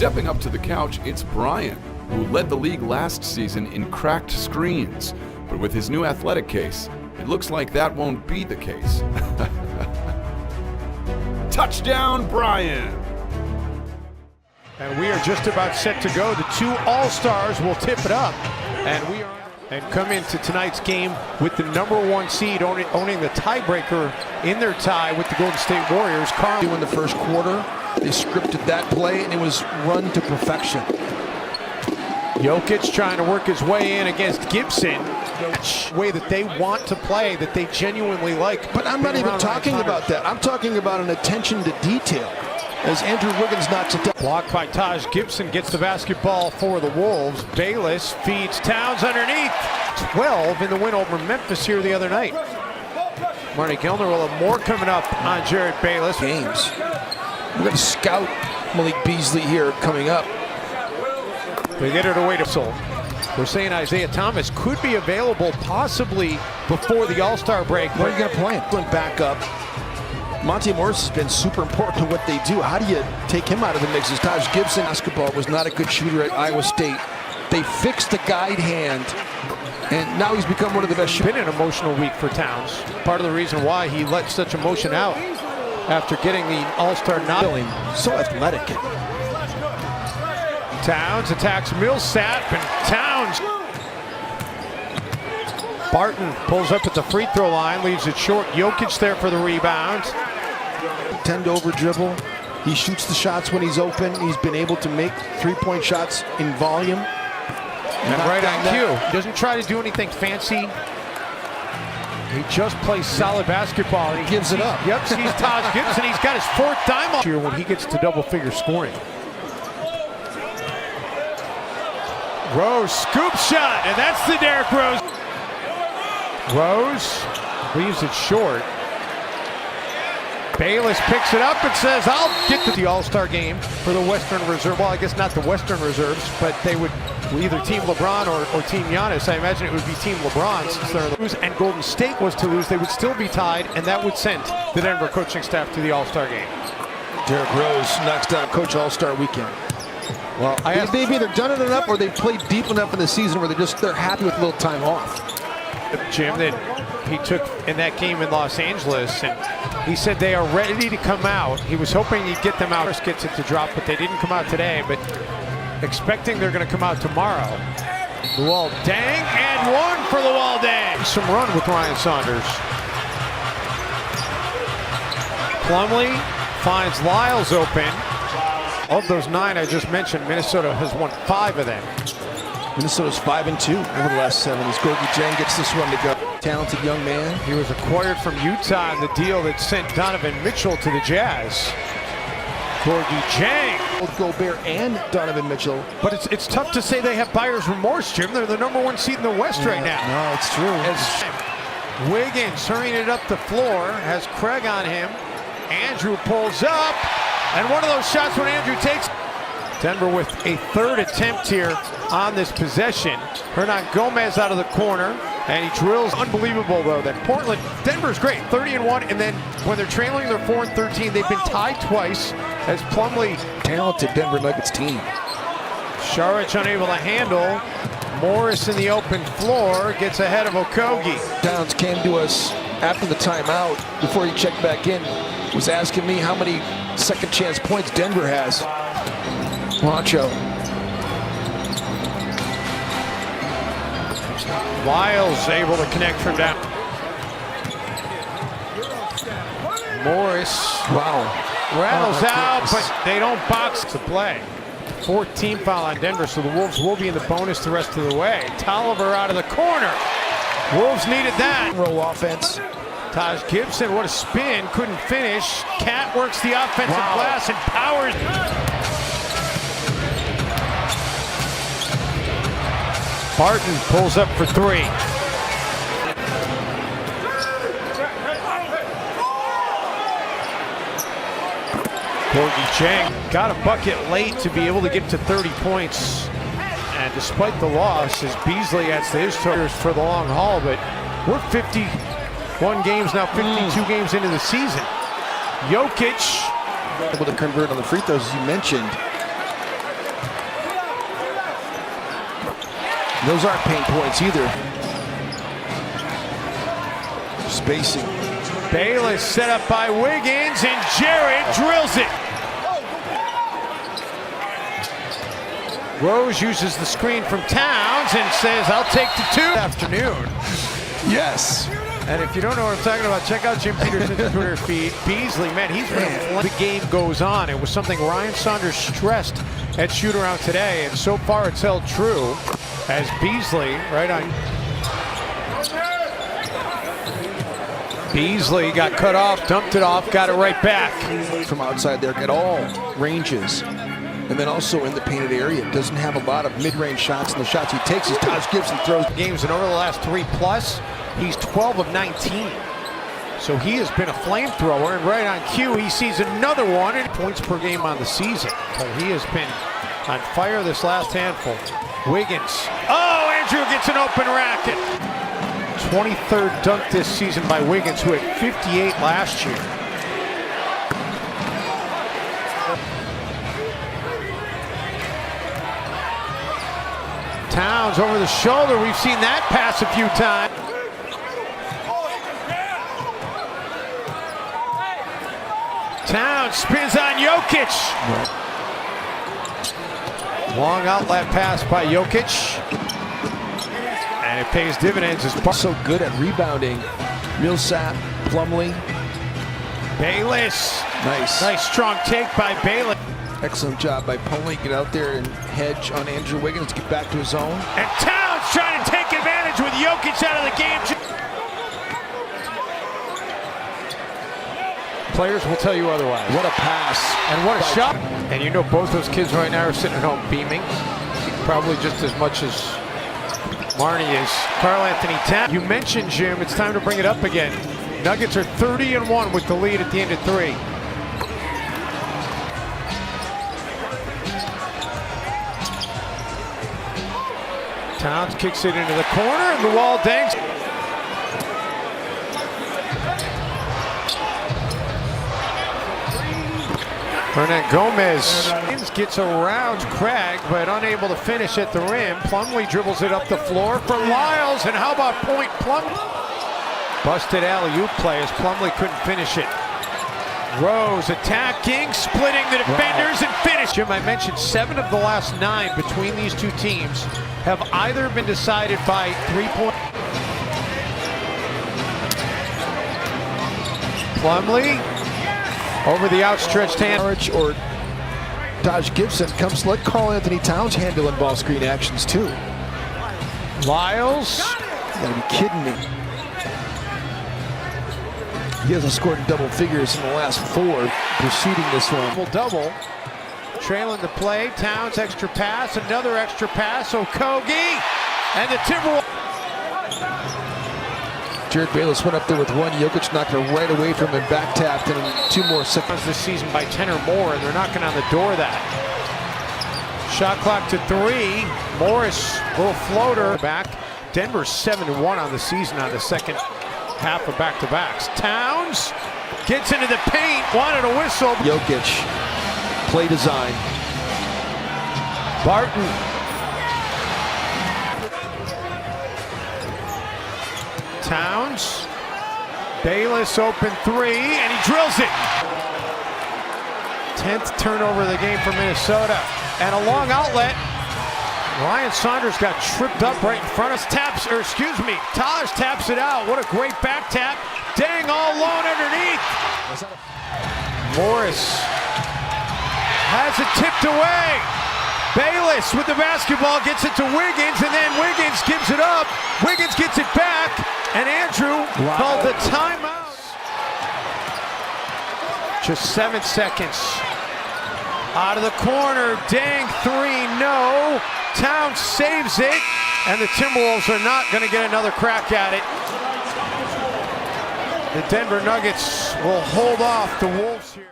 Stepping up to the couch, it's Brian, who led the league last season in cracked screens. But with his new athletic case, it looks like that won't be the case. Touchdown, Brian! And we are just about set to go. The two All-Stars will tip it up. And come into tonight's game with the #1 seed owning the tiebreaker in their tie with the Golden State Warriors. Carl in the first quarter, they scripted that play and it was run to perfection. Jokic trying to work his way in against Gibson. Way that they want to play, that they genuinely like. But I'm not even talking about that. I'm talking about an attention to detail. As Andrew Wiggins knocks it down. Blocked by Taj Gibson, gets the basketball for the Wolves. Bayless feeds Towns underneath. 12 in the win over Memphis here the other night. Marty Gellner will have more coming up on Jared Bayless. Games. We're going to scout Malik Beasley here coming up. They get it away to Sol. We're saying Isaiah Thomas could be available possibly before the All-Star break. Where are you going to play him? Going back up. Monte Morris has been super important to what they do. How do you take him out of the mix? As Taj Gibson basketball was not a good shooter at Iowa State. They fixed the guide hand, and now he's become one of the best shooters. Been an emotional week for Towns. Part of the reason why he let such emotion out after getting the All-Star nod. So athletic. Towns attacks Millsap, and Towns. Barton pulls up at the free throw line, leaves it short. Jokic there for the rebound. Tend to over dribble. He shoots the shots when he's open. He's been able to make three-point shots in volume. And right on cue. Doesn't try to do anything fancy. He just plays solid basketball. And he gives it up. Yep, sees Taj Gibson. He's got his 4th time here when he gets to double-figure scoring. Rose scoop shot, and that's the Derrick Rose. Rose leaves it short. Bayless picks it up and says, I'll get to the All-Star game for the Western Reserve. Well, I guess not the Western Reserves, but they would either Team LeBron or Team Giannis. I imagine it would be Team LeBron since they're lose, and Golden State was to lose. They would still be tied, and that would send the Denver coaching staff to the All-Star game. Derrick Rose knocks down Coach All-Star Weekend. Well, they've either done it enough or they've played deep enough in the season where they're happy with a little time off. Jim, that he took in that game in Los Angeles, and he said they are ready to come out. He was hoping he'd get them out. First gets it to drop, but they didn't come out today, but expecting they're going to come out tomorrow. Luol Deng, and one for Luol Deng. Some run with Ryan Saunders. Plumlee finds Lyles open. Of those 9 I just mentioned, Minnesota has won 5 of them. Minnesota's 5-2 over the last 7. As Gorgui Dieng gets this one to go. Talented young man. He was acquired from Utah in the deal that sent Donovan Mitchell to the Jazz. Gorgui Dieng. Both Gobert and Donovan Mitchell. But it's tough to say they have buyer's remorse, Jim. They're the #1 seed in the West right now. No, it's true. As Wiggins hurrying it up the floor, has Craig on him. Andrew pulls up, and one of those shots when Andrew takes. Denver with a 3rd attempt here on this possession. Hernan Gomez out of the corner, and he drills. Unbelievable, though, that Denver's great, 30-1, and then when they're trailing, they're 4-13. They've been tied twice as Plumlee. Talented Denver Nuggets team. Saric unable to handle. Morris in the open floor, gets ahead of Okogie. Towns came to us after the timeout, before he checked back in, was asking me how many second chance points Denver has. Macho. Lyles able to connect from down. Morris. Wow. Rattles out, but they don't box to play. 14 foul on Denver, so the Wolves will be in the bonus the rest of the way. Tolliver out of the corner. Wolves needed that. Roll offense. Taj Gibson, what a spin, couldn't finish. Cat works the offensive glass and powers. Barton pulls up for 3. Gorgui Dieng got a bucket late to be able to get to 30 points. And despite the loss, as Beasley adds to his totals for the long haul, but we're 51 games now, 52 games into the season. Jokic able to convert on the free throws, as you mentioned. Those aren't pain points either. Spacing. Bayless set up by Wiggins, and Jarrett drills it. Rose uses the screen from Towns and says, I'll take the 2. Afternoon. Yes. And if you don't know what I'm talking about, check out Jim Peterson's Twitter feed. Beasley, man, he's been the game goes on. It was something Ryan Saunders stressed at shoot-around today, and so far it's held true as Beasley, right on. Beasley got cut off, dumped it off, got it right back. From outside there at all ranges. And then also in the painted area. Doesn't have a lot of mid-range shots, and the shots he takes is Taj Gibson throws. Games, and over the last 3+, he's 12 of 19. So he has been a flamethrower, and right on cue, he sees another one, and points per game on the season. But he has been on fire this last handful. Wiggins. Oh, Andrew gets an open racket. 23rd dunk this season by Wiggins, who had 58 last year. Towns over the shoulder. We've seen that pass a few times. Towns spins on Jokic. Long outlet pass by Jokic. And it pays dividends as part. So good at rebounding. Millsap, Plumlee. Bayless. Nice strong take by Bayless. Excellent job by Plumlee. Get out there and hedge on Andrew Wiggins. Get back to his own. And Towns trying to take advantage with Jokic out of the game. Players will tell you otherwise. What a pass. And what a shot. And you know both those kids right now are sitting at home beaming. Probably just as much as Marnie is. Karl Anthony Towns. You mentioned, Jim, it's time to bring it up again. Nuggets are 30-1 with the lead at the end of 3. Towns kicks it into the corner, and the wall danks. Hernan Gomez gets around Craig, but unable to finish at the rim. Plumlee dribbles it up the floor for Lyles, and how about point Plumlee? Busted alley-oop play as Plumlee couldn't finish it. Rose attacking, splitting the defenders, and finish. Jim, I mentioned 7 of the last 9 between these two teams have either been decided by 3-point. Plumlee over the outstretched hand. Or Taj Gibson comes. Let Karl Anthony Towns handle in ball screen actions too. Lyles. You gotta be kidding me. He hasn't scored in double figures in the last 4 preceding this one. Double. Trailing the play. Towns extra pass. Another extra pass. Okogie. And the Timberwolves. Jared Bayless went up there with 1. Jokic knocked her right away from him, back tapped, and 2 more seconds. This season by 10 or more, and they're knocking on the door of that. Shot clock to 3. Morris, little floater back. Denver's 7-1 on the season on the second half of back-to-backs. Towns gets into the paint, wanted a whistle. Jokic, play design. Barton. Towns. Bayless open 3, and he drills it. 10th turnover of the game for Minnesota. And a long outlet. Ryan Saunders got tripped up right in front of us. Taj taps it out. What a great back tap. Dang, all alone underneath. Morris has it tipped away. Bayless with the basketball gets it to Wiggins, and then Wiggins gives it up. Wiggins gets it back, and Andrew called the timeout. Just 7 seconds. Out of the corner, dang 3, no. Towns saves it, and the Timberwolves are not going to get another crack at it. The Denver Nuggets will hold off the Wolves here.